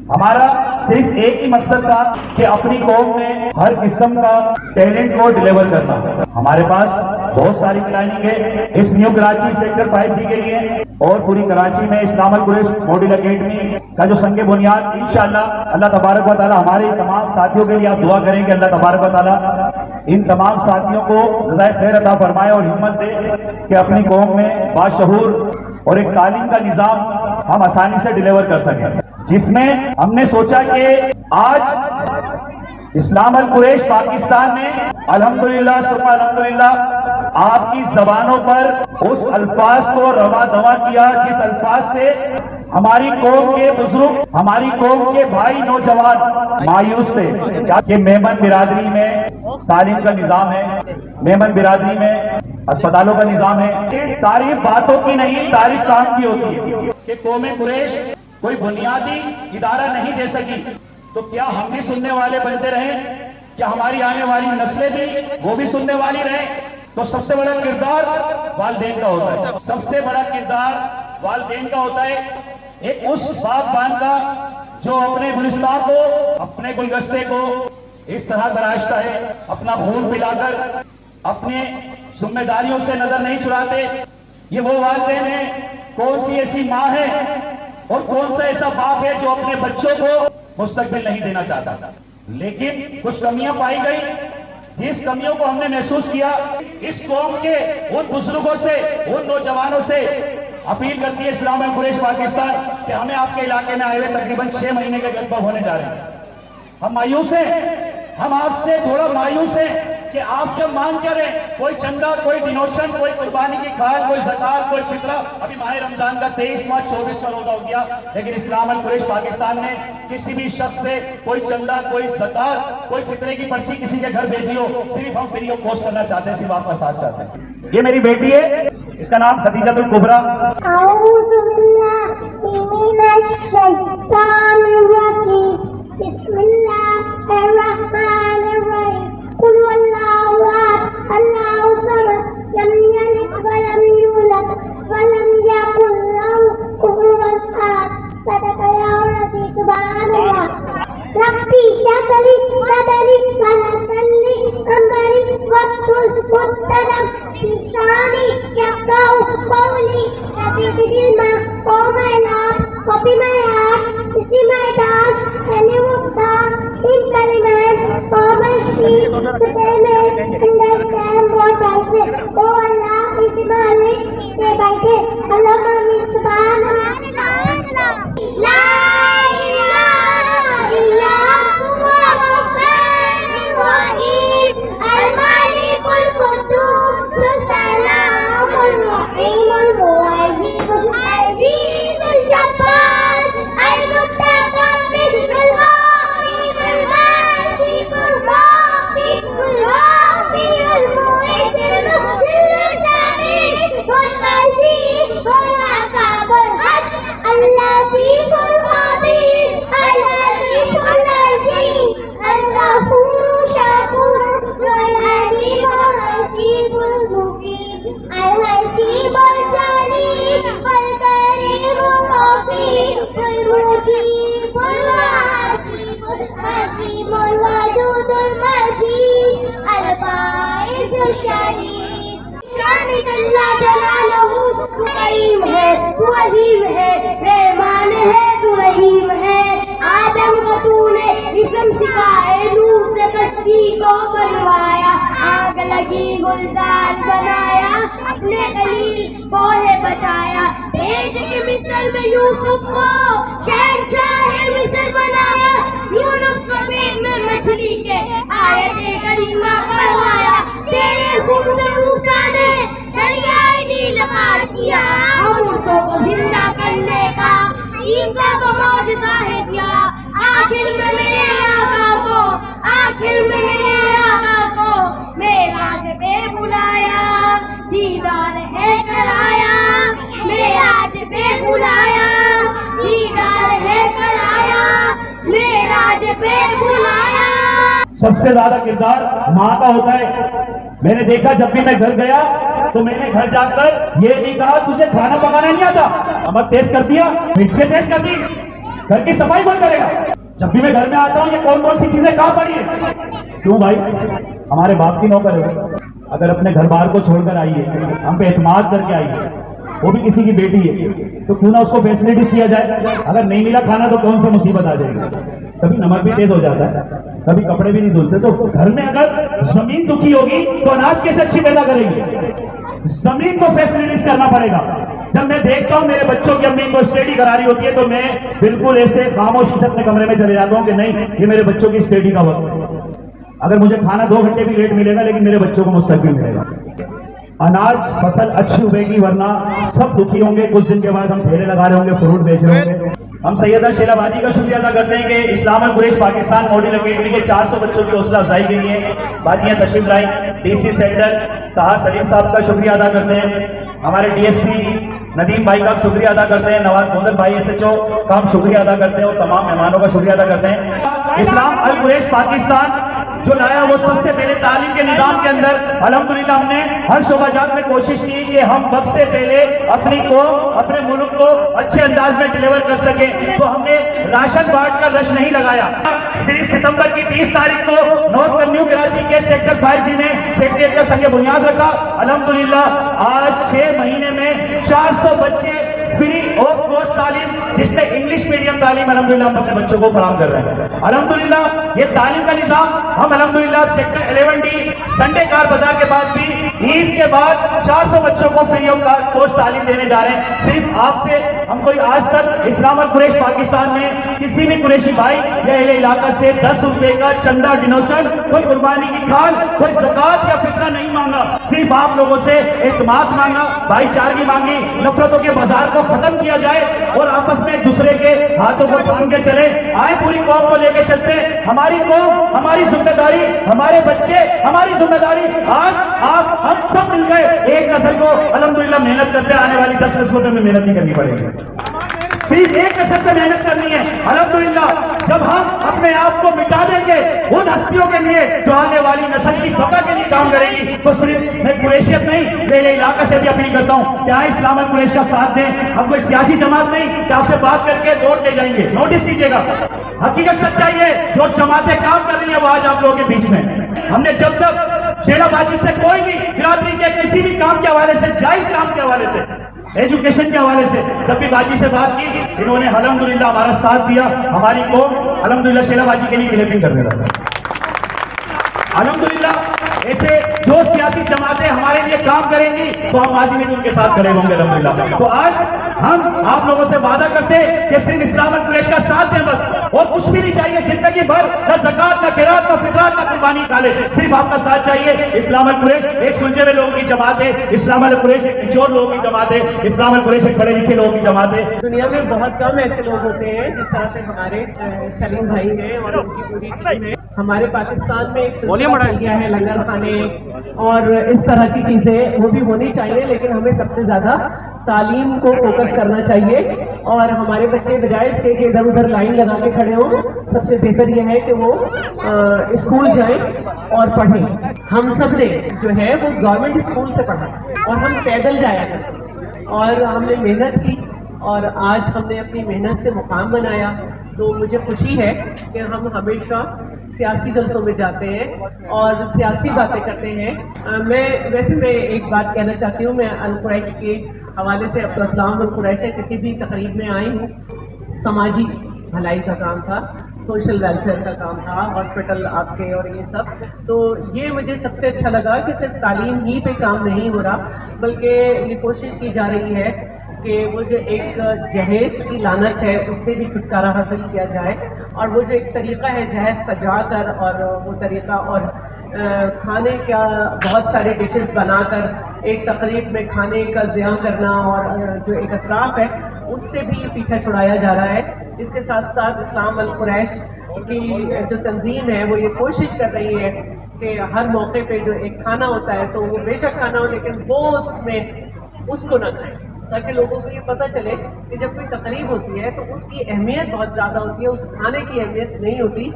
ہمارا صرف ایک ہی مقصد تھا کہ اپنی قوم میں ہر قسم کا ٹیلنٹ کو ڈیلیور کرنا. ہمارے پاس بہت ساری پلاننگ ہے اس نیو کراچی سیکٹر 5G کے لیے اور پوری کراچی میں اسلام القریش ماڈل اکیڈمی کا جو سنگ بنیاد انشاءاللہ اللہ تبارک و تعالی ہمارے تمام ساتھیوں کے لیے آپ دعا کریں کہ اللہ تبارک و تعالی ان تمام ساتھیوں کو جزائے خیر عطا فرمائے اور ہمت دے کہ اپنی قوم میں باشعور اور ایک تعلیم کا نظام ہم آسانی سے ڈیلیور کر سکیں، جس میں ہم نے سوچا کہ آج اسلام القریش پاکستان میں الحمدللہ ثم الحمدللہ آپ کی زبانوں پر اس الفاظ کو رواں دواں کیا جس الفاظ سے ہماری قوم کے بزرگ، ہماری قوم کے بھائی نوجوان مایوس تھے کہ میمن برادری میں تعلیم کا نظام ہے، میمن برادری میں اسپتالوں کا نظام ہے. تعریف باتوں کی نہیں، تعریف کام کی ہوتی ہے کہ قوم قریش کوئی بنیادی ادارہ نہیں دے سکی، تو کیا ہم بھی سننے والے بنتے رہیں؟ کیا ہماری آنے والی نسلیں بھی وہ بھی سننے والی رہیں؟ تو سب سے بڑا کردار والدین کا ہوتا ہے، سب سے بڑا کردار والدین کا ہوتا ہے. ایک اس باپ بان کا جو اپنے گلستان کو، اپنے گلدستے کو اس طرح تراشتا ہے، اپنا خون پلا کر اپنے ذمہ داریوں سے نظر نہیں چھڑاتے. یہ وہ والدین ہیں، کون سی ایسی ماں ہے اور کون سا ایسا باپ ہے جو اپنے بچوں کو مستقبل نہیں دینا چاہتا. لیکن کچھ کمیاں پائی گئی، جس کمیوں کو ہم نے محسوس کیا اس قوم کے ان بزرگوں سے، ان نوجوانوں سے اپیل کرتی ہے اسلام القریش پاکستان کہ ہمیں آپ کے علاقے میں آئے ہوئے تقریباً 6 مہینے کے لگ بھگ ہونے جا رہے ہیں. ہم مایوس ہیں، ہم آپ سے تھوڑا مایوس ہیں کہ آپ سے مانگ کریں کوئی چندہ، کوئی ڈونیشن، کوئی قربانی کی کھال، کوئی زکات، کوئی فطرہ. ابھی ماہ رمضان کا 23واں 24واں روزہ ہو گیا، لیکن اسلام القریش پاکستان نے کسی بھی شخص سے کوئی چندہ، کوئی زکات، کوئی فطرے کی پرچی کسی کے گھر بھیجی ہو. صرف ہم فری آف کاسٹ کرنا چاہتے ہیں، صرف آپ کا ساتھ چاہتے ہیں. یہ میری بیٹی ہے، اس کا نام خدیجہ الکبریٰ. اعوذ باللہ من الشیطان الرجیم، بسم اللہ الرحمن الرحیم. قل واللہ احد اللہ الصمد لم یلد ولم یولد ولم یکن لہ کفوا احد. صدق اللہ العظیم. سبحان اللہ. ربی اشرح لی صدری ویسر لی امری واحلل عقدۃ من لسانی یفقهوا قولی. Happy Dilma, oh my love, copy my heart, see my dance, tell you what in Kalimat, oh my feet, so they may understand what I say. Oh Allah is my lips, day by day, Allah mami subhanallah. La ilaha illa huwa rahmanir rahim, al-malik al-quddus, as-salamur rahim, al-mu'izz al-aziz al-jabbar, al-mutakabbir, al-ghalib, al-basir, al-rafi, al-rafi, al-mu'izz, al-mu'izz, al-sami, al-basir, al-aqab, al-haq, al-latif, al-khabir, al-aziz, al-aziz, al-ghafur, shakur, al-alim, al-hasib, al-muqim, al-hasib, al-jalim, al-karim, al-ghafir, al-mujib, al-hasib, al-hakim, al-wadud, al-majid, al-ba'id, al-sharif. شان اللہ جلالہ تو کریم ہے، تو عظیم ہے، رحمان ہے، تو رحیم ہے. آدم کو تو نے اسم سکھائے، نور سے کشتی کو بنوایا، آگ لگی گلزار بنایا، اپنے خلیل کوہ بچایا. بھیج کے مصر میں یوسف کو شہنشاہ مصر بنایا، یونس کو پیٹ میں مچھلی کے آیت کریمہ پڑھوایا. تیرے حکم سے موسیٰ نے دریائے نیل پار کیا، عورتوں کو زندہ کرنے کا عیسیٰ کو معجزہ ہے دیا. آخر میں میرے آقا کو، آخر میں میرے آقا کو معراج پہ بلایا، دیدار ہے کرایا. معراج پہ بلایا، دیدار ہے کرایا، معراج پہ بلایا. سب سے زیادہ کردار ماں کا ہوتا ہے. میں نے دیکھا جب بھی میں گھر گیا تو میں نے گھر جا کر یہ نہیں کہا تجھے کھانا پکانا نہیں آتا، نمک تیز کر دیا، مرچیں تیز کر دی. گھر کی صفائی کون کرے گا؟ جب بھی میں گھر میں آتا ہوں یہ کون کون سی چیزیں کہاں پڑی ہیں؟ کیوں بھائی؟ ہمارے باپ کی نوکر ہے، اگر اپنے گھر بار کو چھوڑ کر آئیے، ہم پہ اعتماد کر کے آئیے، وہ بھی کسی کی بیٹی ہے، تو کیوں نہ اس کو فیسلٹیز دیا جائے؟ اگر نہیں ملا کھانا تو کون سی مصیبت آ جائے گی؟ کبھی نمک بھی تیز ہو جاتا ہے، کبھی کپڑے بھی نہیں دھلتے، تو گھر میں اگر زمین دکھی ہوگی تو اناج کیسے اچھی پیدا کرے گی؟ زمین کو فیسلٹیز کرنا پڑے گا۔ جب میں دیکھتا ہوں میرے بچوں کی امی کو اسٹڈی کرا رہی ہوتی ہے تو میں بالکل ایسے خاموشی سے اپنے کمرے میں چلے جاتا ہوں کہ نہیں، یہ میرے بچوں کی اسٹڈی کا وقت ہے۔ اگر مجھے کھانا 2 گھنٹے بھی لیٹ ملے گا لیکن میرے بچوں کو مستقبل ملے گا۔ اناج فصل اچھی اگے گی ورنہ سب دکھی ہوں گے۔ کچھ دن کے بعد ہم ٹھیلے لگا رہے ہوں گے، فروٹ بیچ رہے ہوں گے۔ ہم سیدہ شیلا باجی کا شکریہ ادا کرتے ہیں کہ اسلام قریش پاکستان ماڈل اکیڈمی کے 400 بچوں کی حوصلہ افزائی کے لیے باجیاں تشریف لائی۔ ڈی سی سینٹر طاہر سلیم صاحب کا شکریہ ادا کرتے ہیں، ہمارے ڈی ایس پی ندیم بھائی کا شکریہ ادا کرتے ہیں، نواز گوندل بھائی SHO کا ہم شکریہ ادا کرتے ہیں اور تمام مہمانوں کا شکریہ ادا کرتے ہیں۔ اسلام قریش پاکستان جو لایا وہ سب سے پہلے تعلیم کے نظام کے اندر الحمدللہ ہم نے ہر شعبہ جات میں کوشش کی کہ ہم وقت سے پہلے اپنی قوم اپنے ملک کو اچھے انداز میں ڈیلیور کر سکیں، تو ہم نے راشن بانٹ کا رش نہیں لگایا۔ صرف ستمبر کی 30 تاریخ کو نارتھ نیو کراچی کے سیکٹر 5G میں سیکریٹریٹ کا سنگ بنیاد رکھا۔ الحمدللہ آج 6 مہینے میں 400 بچے فری آف کاسٹ تعلیم، جس میں انگلش میڈیم تعلیم الحمدللہ ہم اپنے بچوں کو فراہم کر رہے ہیں۔ الحمدللہ یہ تعلیم کا نظام ہم الحمدللہ سیکٹر 11D سنڈے کار بازار کے پاس بھی عید کے بعد 400 بچوں کو فری آف کاسٹ تعلیم دینے جا رہے ہیں۔ صرف آپ سے ہم کوئی آج تک اسلام قریش پاکستان میں کسی بھی قریشی بھائی یا اہل علاقہ سے 10 روپے کا چندہ ڈونیشن، کوئی قربانی کی کھال، کوئی زکوٰۃ یا فطرہ نہیں مانگا، صرف آپ لوگوں سے اعتماد مانگا، بھائی چارگی مانگی، نفرتوں کے بازار کو ختم کیا جائے اور آپس میں ایک دوسرے کے ہاتھوں کو تھام کے چلے۔ آئے پوری قوم کو لے کے چلتے، ہماری قوم ہماری ذمہ داری، ہمارے بچے ہماری ذمہ داری۔ آج آپ ہم سب مل گئے ایک نسل کو الحمدللہ محنت کرتے، آنے والی 10 نسلوں سے محنت نہیں کرنی پڑے گی، صرف ایک نسل سے محنت کرنی ہے۔ الحمدللہ جب ہم اپنے آپ کو مٹا دیں گے ان ہستیوں کے لیے جو آنے والی نسل کی بقا کے لیے کام کرے گی، تو صرف میں قریشیت نہیں میرے علاقے سے بھی اپیل کرتا ہوں کہ آئے اسلام قریش کا ساتھ دیں۔ ہم کوئی سیاسی جماعت نہیں کہ آپ سے بات کر کے ووٹ لے جائیں گے، نوٹس کیجیے گا۔ حقیقت سچائی ہے جو جماعتیں کام کر رہی ہیں وہ آج آپ لوگوں کے بیچ میں۔ ہم نے جب تک شیلا باجی سے کوئی بھی برادری کے کسی بھی کام کے حوالے سے، جائز کام کے حوالے سے، ایجوکیشن کے حوالے سے جب بھی باجی سے بات کی، انہوں نے الحمدللہ ہمارا ساتھ دیا۔ ہماری قوم الحمدللہ شیلا باجی کے لیے کلیپنگ کرنے لگا۔ الحمدللہ ایسے جو سیاسی جماعتیں ہمارے لیے کام کریں گی تو ہم ماضی میں بھی ان کے ساتھ کھڑے ہوں گے الحمدللہ۔ تو آج ہم آپ لوگوں سے وعدہ کرتے ہیں کہ صرف اسلام قریش کا ساتھ دیں بس، اور کچھ بھی نہیں چاہیے زندگی بھر، نہ زکوٰۃ، نہ خیرات، نہ فطرات، نہ قربانی نکالے، صرف آپ کا ساتھ چاہیے۔ اسلام قریش ایک سلجھے ہوئے لوگوں کی جماعت ہے، اسلام قریش ایک نچوڑ لوگوں کی جماعت ہے، اسلام قریش ایک پڑھے لکھے لوگوں کی جماعت ہے۔ دنیا میں بہت کم ایسے لوگ ہوتے ہیں جس طرح سے ہمارے سلیم بھائی ہیں اور ان کی پوری ٹیم ہے۔ ہمارے پاکستان میں ایک سلسلہ چل گیا ہے لنگر خانے اور اس طرح کی چیزیں، وہ بھی ہونی چاہیے، لیکن ہمیں سب سے زیادہ تعلیم کو فوکس کرنا چاہیے۔ اور ہمارے بچے بجائے اس کے کہ ادھر ادھر لائن لگا کے کھڑے ہوں، سب سے بہتر یہ ہے کہ وہ اسکول جائیں اور پڑھیں۔ ہم سب نے جو ہے وہ گورنمنٹ اسکول سے پڑھا اور ہم پیدل جایا کرتے اور ہم نے محنت کی اور آج ہم نے اپنی محنت سے مقام بنایا۔ تو مجھے خوشی ہے کہ ہم ہمیشہ سیاسی جلسوں میں جاتے ہیں اور سیاسی باتیں کرتے ہیں۔ میں ایک بات کہنا چاہتی ہوں، میں القریش کے حوالے سے عبدالسلام القریش ہے، کسی بھی تقریب میں آئی ہوں، سماجی بھلائی کا کام تھا، سوشل ویلفیئر کا کام تھا، ہاسپٹل آپ کے اور یہ سب، تو یہ مجھے سب سے اچھا لگا کہ صرف تعلیم ہی پہ کام نہیں ہو رہا، بلکہ یہ کوشش کی جا رہی ہے کہ وہ جو ایک جہیز کی لعنت ہے اس سے بھی چھٹکارا حاصل کیا جائے، اور وہ جو ایک طریقہ ہے جہیز سجا کر اور وہ طریقہ اور کھانے کا بہت سارے ڈشز بنا کر ایک تقریب میں کھانے کا ضیاع کرنا اور جو ایک اسراف ہے اس سے بھی پیچھا چھڑایا جا رہا ہے۔ اس کے ساتھ ساتھ اسلام قریش کی جو تنظیم ہے وہ یہ کوشش کر رہی ہے کہ ہر موقع پہ جو ایک کھانا ہوتا ہے تو وہ بے شک کھانا ہو لیکن وہ اس کو نہ کھائیں، تاکہ لوگوں کو یہ پتہ چلے کہ جب کوئی تقریب ہوتی ہے تو اس کی اہمیت بہت زیادہ ہوتی ہے، اس کھانے کی اہمیت نہیں ہوتی۔